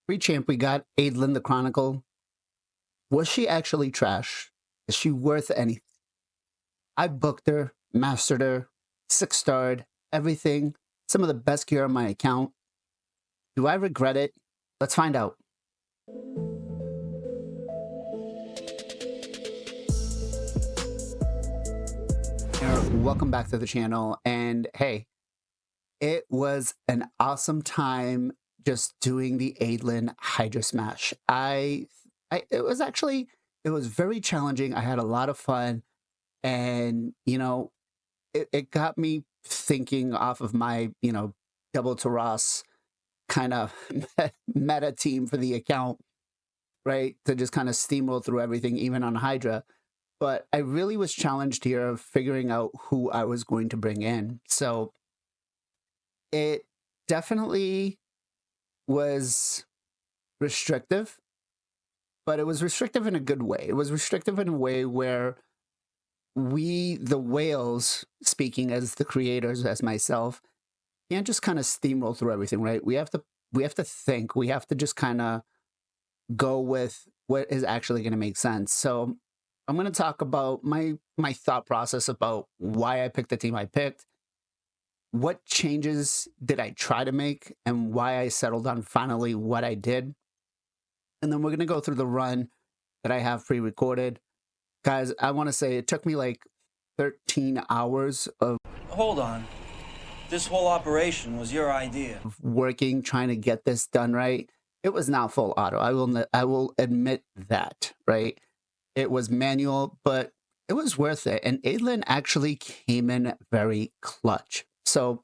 Pre-champ, we got Adelyn the Chronicle. Was she actually trash? Is she worth anything? I booked her, mastered her, 6-starred, everything. Some of the best gear on my account. Do I regret it? Let's find out. Welcome back to the channel. And hey, it was an awesome time just doing the Adelyn Hydra Smash. It was very challenging. I had a lot of fun, and it got me thinking off of my double to Ross kind of meta team for the account, right? To just kind of steamroll through everything, even on Hydra. But I really was challenged here of figuring out who I was going to bring in. So it definitely was restrictive, but it was restrictive in a good way. It was restrictive in a way where we, the whales, speaking as the creators, as myself, can't just kind of steamroll through everything, right? We have to think. We have to just kind of go with what is actually going to make sense. So I'm going to talk about my thought process about why I picked the team I picked, what changes did I try to make, and why I settled on finally what I did. And then we're going to go through the run that I have pre-recorded. Guys, I want to say it took me like 13 hours of Hold on. This whole operation was your idea. working, trying to get this done right. It was not full auto. I will admit that, right? It was manual, but it was worth it. And Adelyn actually came in very clutch. So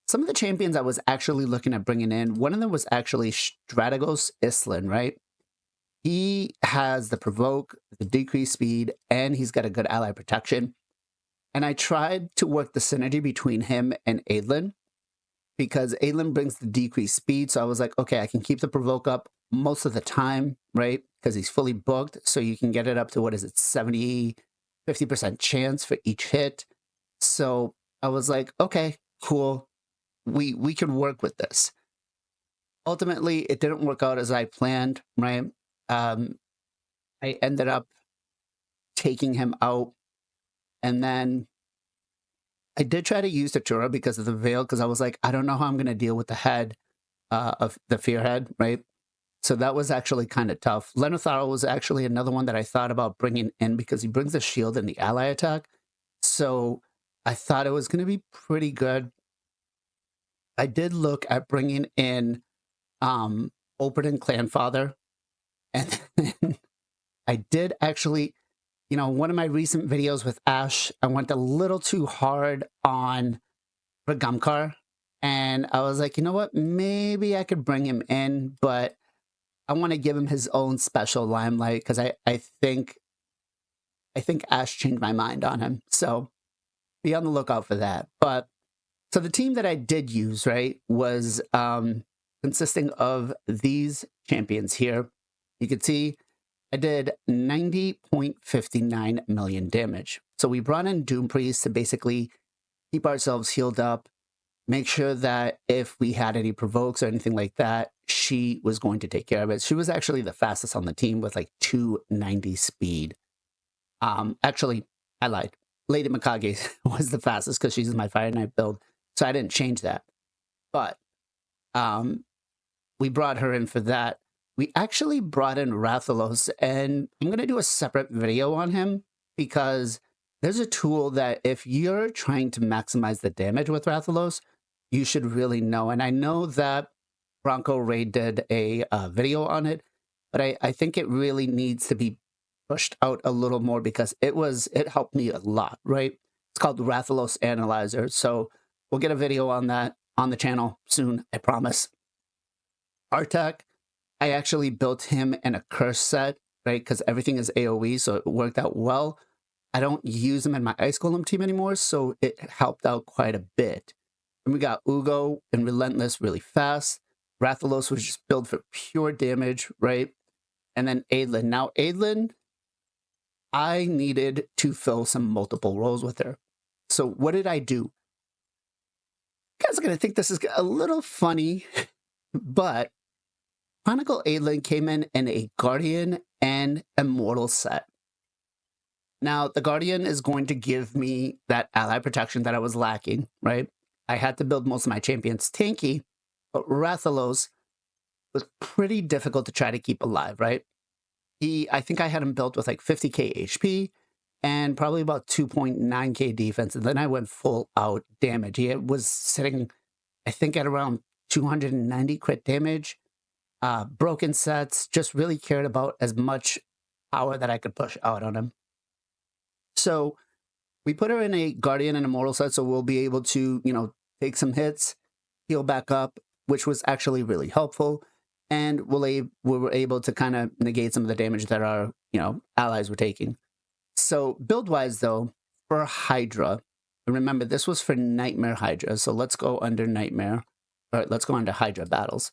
some of the champions I was actually looking at bringing in, one of them was actually Strategos Islin, right? He has the provoke, the decreased speed, and he's got a good ally protection. And I tried to work the synergy between him and Adelyn, because Adelyn brings the decreased speed. So I was like, okay, I can keep the provoke up most of the time, right? Because he's fully booked. So you can get it up to, what is it, 70, 50% chance for each hit. So I was like, okay, cool. We can work with this. Ultimately, it didn't work out as I planned, right? I ended up taking him out, and then I did try to use the Tura because of the veil, because I was like, I don't know how I'm going to deal with the head of the fear head, right? So that was actually kind of tough. Lenotharo was actually another one that I thought about bringing in because he brings the shield and the ally attack. So I thought it was going to be pretty good. I did look at bringing in Oberyn Clanfather, and then I did actually, one of my recent videos with Ash, I went a little too hard on Ragamkar, and I was like, you know what, maybe I could bring him in, but I want to give him his own special limelight, because I think Ash changed my mind on him. So be on the lookout for that. But so the team that I did use, right, was consisting of these champions here. You can see I did 90.59 million damage. So we brought in Doom Priest to basically keep ourselves healed up, make sure that if we had any provokes or anything like that, she was going to take care of it. She was actually the fastest on the team with like 290 speed. Actually, I lied. Lady Mikage was the fastest because she's in my Fire Knight build, so I didn't change that. But we brought her in for that. We actually brought in Rathalos, and I'm going to do a separate video on him, because there's a tool that if you're trying to maximize the damage with Rathalos, you should really know. And I know that Bronco Ray did a video on it, but I think it really needs to be pushed out a little more, because it helped me a lot, right? It's called the Rathalos Analyzer. So we'll get a video on that on the channel soon, I promise. Artak, I actually built him in a curse set, right? Because everything is AoE, so it worked out well. I don't use him in my Ice Golem team anymore, so it helped out quite a bit. And we got Ugo and Relentless really fast. Rathalos was just built for pure damage, right? And then Adelyn. Now, Adelyn, I needed to fill some multiple roles with her. So what did I do? You guys are going to think this is a little funny, but Chronicle Adelyn came in a Guardian and Immortal set. Now, the Guardian is going to give me that ally protection that I was lacking, right? I had to build most of my champions tanky, but Rathalos was pretty difficult to try to keep alive, right? I think I had him built with like 50k HP and probably about 2.9k defense, and then I went full out damage. He was sitting, I think, at around 290 crit damage. Broken sets, just really cared about as much power that I could push out on him. So we put her in a Guardian and Immortal set, so we'll be able to, take some hits, heal back up, which was actually really helpful. And we were able to kind of negate some of the damage that our, allies were taking. So build-wise, though, for Hydra, remember, this was for Nightmare Hydra. So let's go under Nightmare. All right, let's go under Hydra battles.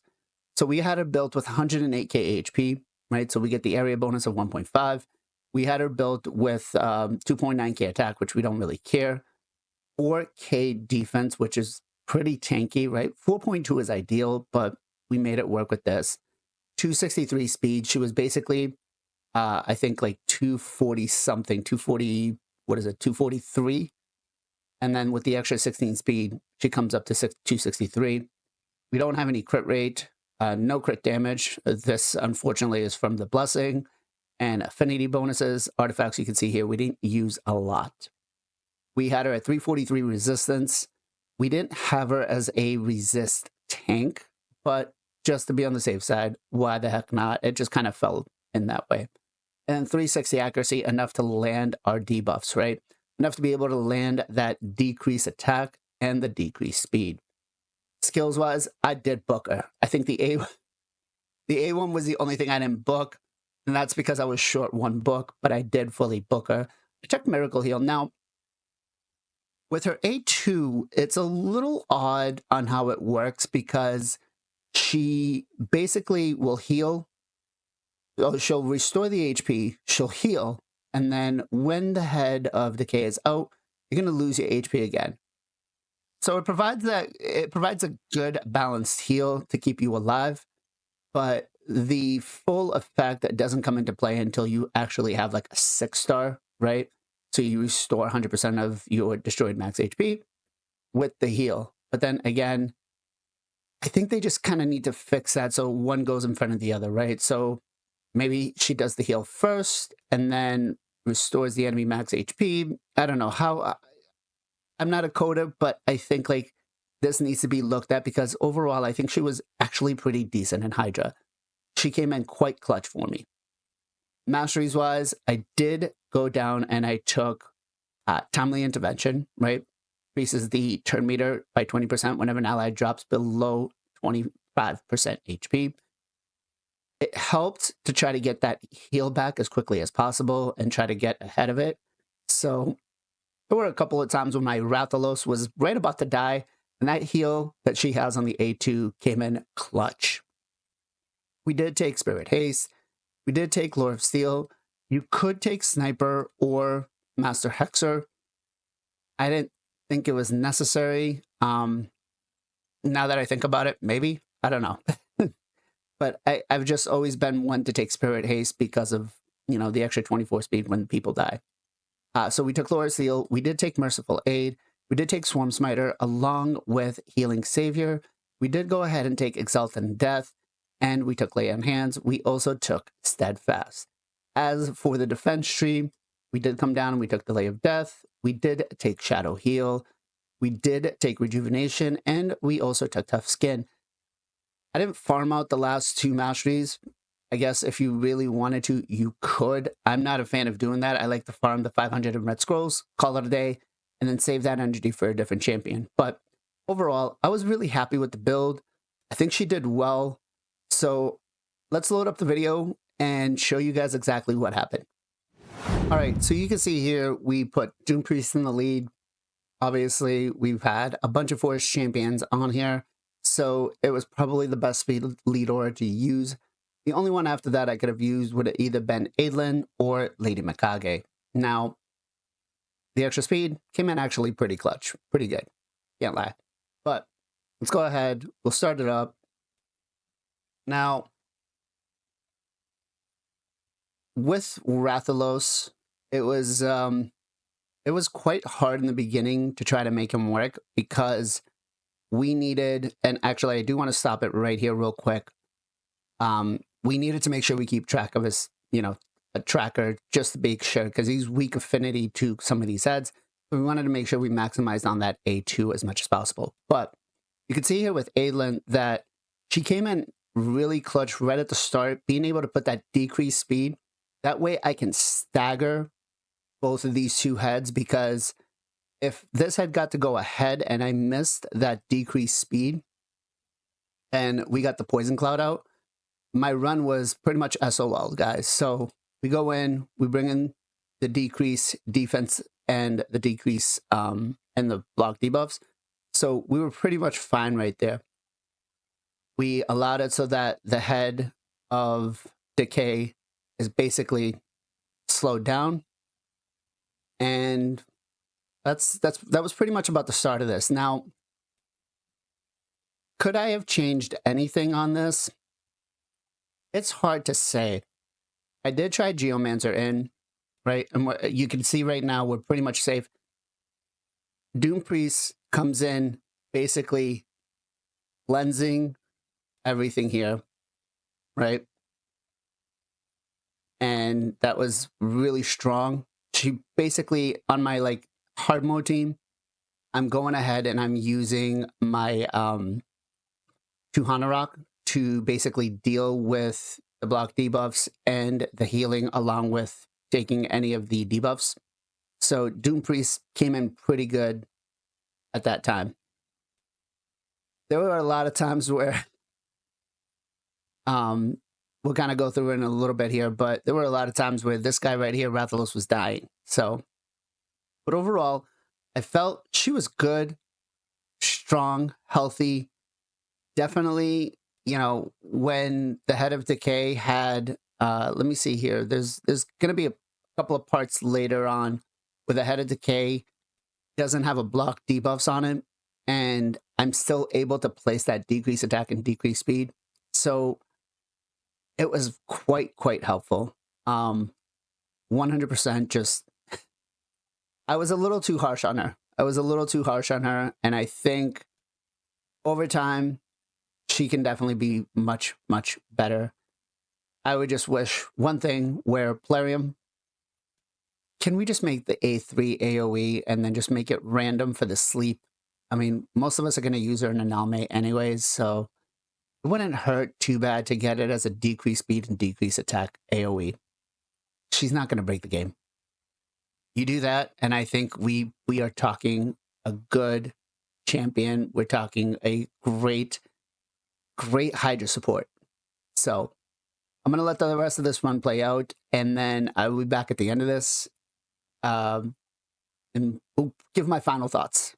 So we had her built with 108k HP, right? So we get the area bonus of 1.5. We had her built with 2.9k attack, which we don't really care. 4k defense, which is pretty tanky, right? 4.2 is ideal, but we made it work with this. 263 speed. She was basically, I think, like 240 something, 240, what is it, 243? And then with the extra 16 speed, she comes up to 263. We don't have any crit rate, no crit damage. This, unfortunately, is from the Blessing and affinity bonuses. Artifacts you can see here, we didn't use a lot. We had her at 343 resistance. We didn't have her as a resist tank, but just to be on the safe side, why the heck not? It just kind of fell in that way. And 360 accuracy, enough to land our debuffs, right? Enough to be able to land that decrease attack and the decrease speed. Skills-wise, I did book her. I think the A1 was the only thing I didn't book, and that's because I was short one book, but I did fully book her. I checked Miracle Heal. Now, with her A2, it's a little odd on how it works because she basically will heal. She'll restore the HP, she'll heal, and then when the head of decay is out, you're going to lose your HP again. So it provides a good balanced heal to keep you alive, but the full effect that doesn't come into play until you actually have like a 6-star, right? So you restore 100% of your destroyed max HP with the heal. But then again, I think they just kind of need to fix that so one goes in front of the other, right? So maybe she does the heal first and then restores the enemy max HP. I don't know how. I'm not a coder, but I think like this needs to be looked at because overall, I think she was actually pretty decent in Hydra. She came in quite clutch for me. Masteries wise, I did go down and I took Timely Intervention, right? Increases the turn meter by 20% whenever an ally drops below 25% HP. It helped to try to get that heal back as quickly as possible and try to get ahead of it. So there were a couple of times when my Rathalos was right about to die, and that heal that she has on the A2 came in clutch. We did take Spirit Haste. We did take Lord of Steel. You could take Sniper or Master Hexer. I didn't think it was necessary. Now that I think about it, maybe. I don't know. But I've just always been one to take Spirit Haste because of, the extra 24 speed when people die. So we took Lord of Steel. We did take Merciful Aid. We did take Swarm Smiter along with Healing Savior. We did go ahead and take Exalted Death. And we took Lay on Hands. We also took Steadfast. As for the defense tree, we did come down and we took Delay of Death. We did take Shadow Heal. We did take Rejuvenation. And we also took Tough Skin. I didn't farm out the last 2 masteries. I guess if you really wanted to, you could. I'm not a fan of doing that. I like to farm the 500 in Red Scrolls, call it a day, and then save that energy for a different champion. But overall, I was really happy with the build. I think she did well. So let's load up the video and show you guys exactly what happened. All right, so you can see here, we put Doom Priest in the lead. Obviously, we've had a bunch of Forest champions on here, so it was probably the best speed lead aura to use. The only one after that I could have used would have either been Adelyn or Lady Mikage. Now, the extra speed came in actually pretty clutch. Pretty good. Can't lie. But let's go ahead. We'll start it up. Now, with Rathalos, it was it was quite hard in the beginning to try to make him work because we needed, and actually I do want to stop it right here real quick. We needed to make sure we keep track of his, a tracker just to make sure, because he's weak affinity to some of these heads. So we wanted to make sure we maximized on that A2 as much as possible. But you can see here with Adelyn that she came in really clutch right at the start, being able to put that decreased speed. That way I can stagger both of these two heads, because if this head got to go ahead and I missed that decreased speed and we got the poison cloud out, my run was pretty much SOL, guys. So we go in, we bring in the decrease defense and the decrease and the block debuffs. So we were pretty much fine right there. We allowed it so that the head of decay is basically slowed down. And that was pretty much about the start of this. Now, could I have changed anything on this? It's hard to say. I did try Geomancer in, right? And what you can see right now, we're pretty much safe. Doom Priest comes in, basically cleansing everything here, right? And that was really strong. She basically, on my hard mode team, I'm going ahead and I'm using my Tuhana Rock to basically deal with the block debuffs and the healing, along with taking any of the debuffs. So Doom Priest came in pretty good at that time. There were a lot of times where we'll kind of go through it in a little bit here, but there were a lot of times where this guy right here, Rathalos, was dying. So, but overall, I felt she was good, strong, healthy. Definitely, when the head of decay had, let me see here. There's going to be a couple of parts later on where the head of decay doesn't have a block debuffs on it, and I'm still able to place that decrease attack and decrease speed. So it was quite helpful. 100% just, I was a little too harsh on her. And I think over time, she can definitely be much better. I would just wish one thing, where Plarium, can we just make the A3 AoE and then just make it random for the sleep? I mean, most of us are going to use her in an Alme anyways, so it wouldn't hurt too bad to get it as a decrease speed and decrease attack AoE. She's not going to break the game. You do that, and I think we are talking a good champion. We're talking a great Hydra support. So I'm going to let the rest of this run play out, and then I will be back at the end of this and we'll give my final thoughts.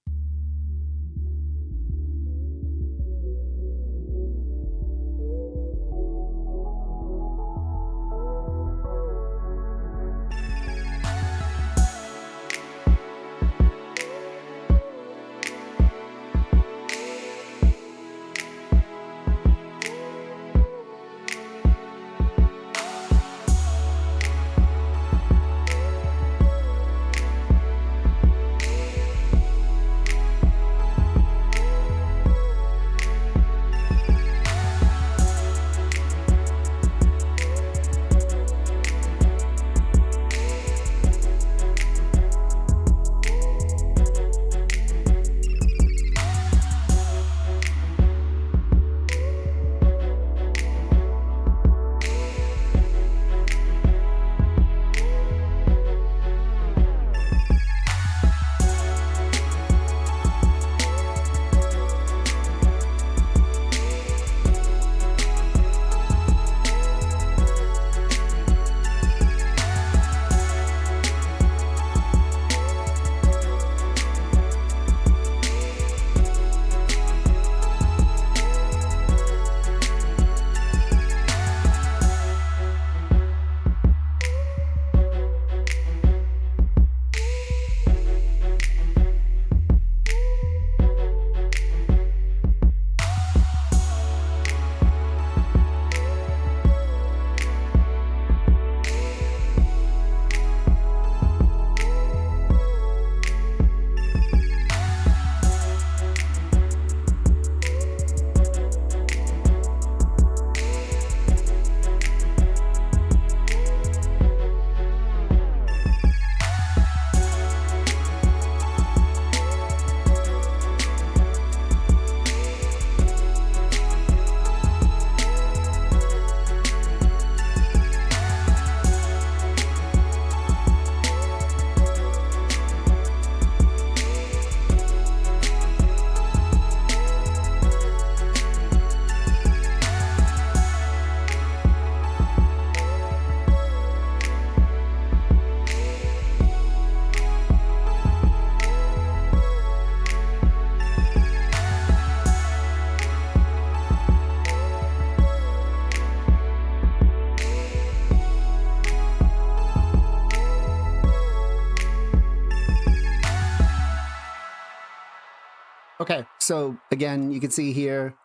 So again, you can see here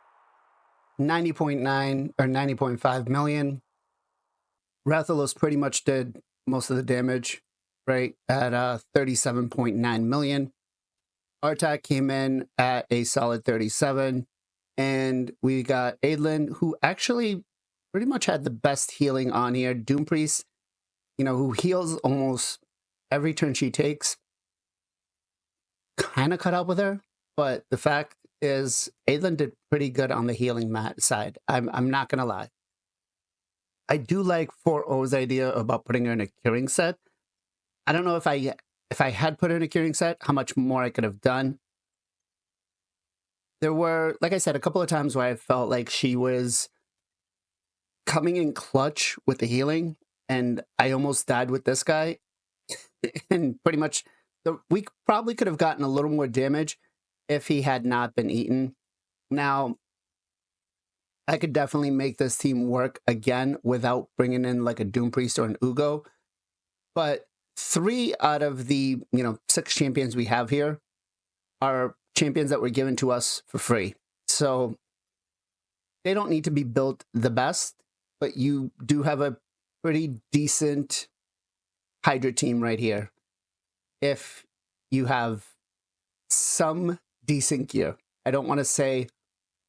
90.9 or 90.5 million. Rathalos pretty much did most of the damage, right, at 37.9 million. Artak came in at a solid 37. And we got Adelyn, who actually pretty much had the best healing on here. Doom Priest, who heals almost every turn she takes, kind of cut out with her. But the fact is, Adelyn did pretty good on the healing mat side. I'm not going to lie. I do like 4O's idea about putting her in a curing set. I don't know if I had put her in a curing set, how much more I could have done. There were, like I said, a couple of times where I felt like she was coming in clutch with the healing, and I almost died with this guy. And pretty much, we probably could have gotten a little more damage if he had not been eaten. Now, I could definitely make this team work again without bringing in like a Doom Priest or an Ugo. But 3 out of the 6 champions we have here are champions that were given to us for free. So they don't need to be built the best, but you do have a pretty decent Hydra team right here. If you have some decent gear. I don't want to say,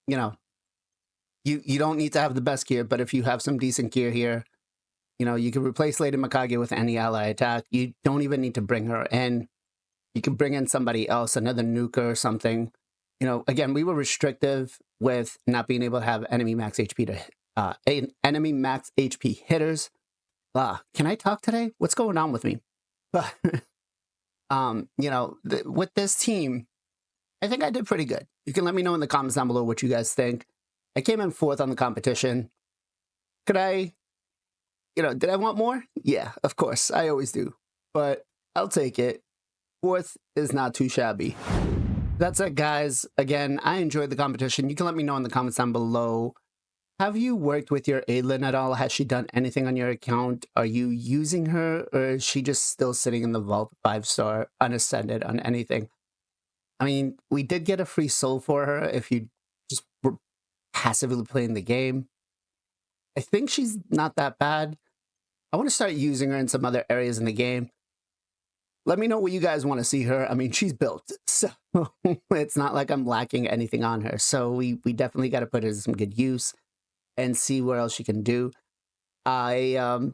you don't need to have the best gear, but if you have some decent gear here, you can replace Lady Mikage with any ally attack. You don't even need to bring her in. You can bring in somebody else, another nuker or something. Again, we were restrictive with not being able to have enemy max HP enemy max HP hitters. Can I talk today? What's going on with me? But with this team, I think I did pretty good. You can let me know in the comments down below what you guys think. I came in 4th on the competition. Could I, did I want more? Yeah, of course. I always do. But I'll take it. 4th is not too shabby. That's it, guys. Again, I enjoyed the competition. You can let me know in the comments down below. Have you worked with your Adelyn at all? Has she done anything on your account? Are you using her, or is she just still sitting in the vault 5-star, unascended on anything? I mean, we did get a free soul for her if you just were passively playing the game. I think she's not that bad. I want to start using her in some other areas in the game. Let me know what you guys want to see her. I mean, she's built, so it's not like I'm lacking anything on her. So we definitely got to put her to some good use and see what else she can do. I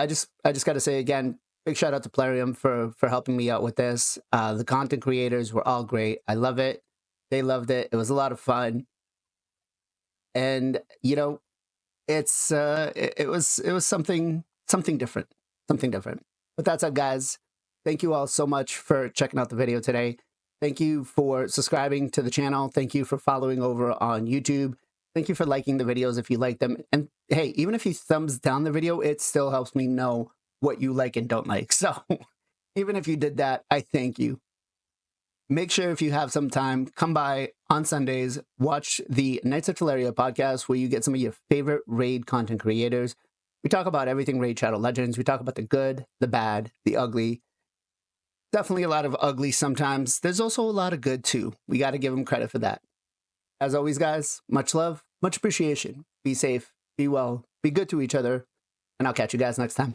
just got to say again, big shout out to Plarium for helping me out with this. The content creators were all great. I love it. They loved it. It was a lot of fun. And it's it was something different. Something different. But that's it, guys. Thank you all so much for checking out the video today. Thank you for subscribing to the channel. Thank you for following over on YouTube. Thank you for liking the videos if you like them. And hey, even if you thumbs down the video, it still helps me know what you like and don't like. So even if you did that, I thank you. Make sure if you have some time, come by on Sundays, watch the Knights of Teleria podcast, where you get some of your favorite raid content creators. We talk about everything Raid Shadow Legends. We talk about the good, the bad, the ugly. Definitely a lot of ugly sometimes. There's also a lot of good too. We got to give them credit for that. As always, guys, much love, much appreciation. Be safe, be well, be good to each other, and I'll catch you guys next time.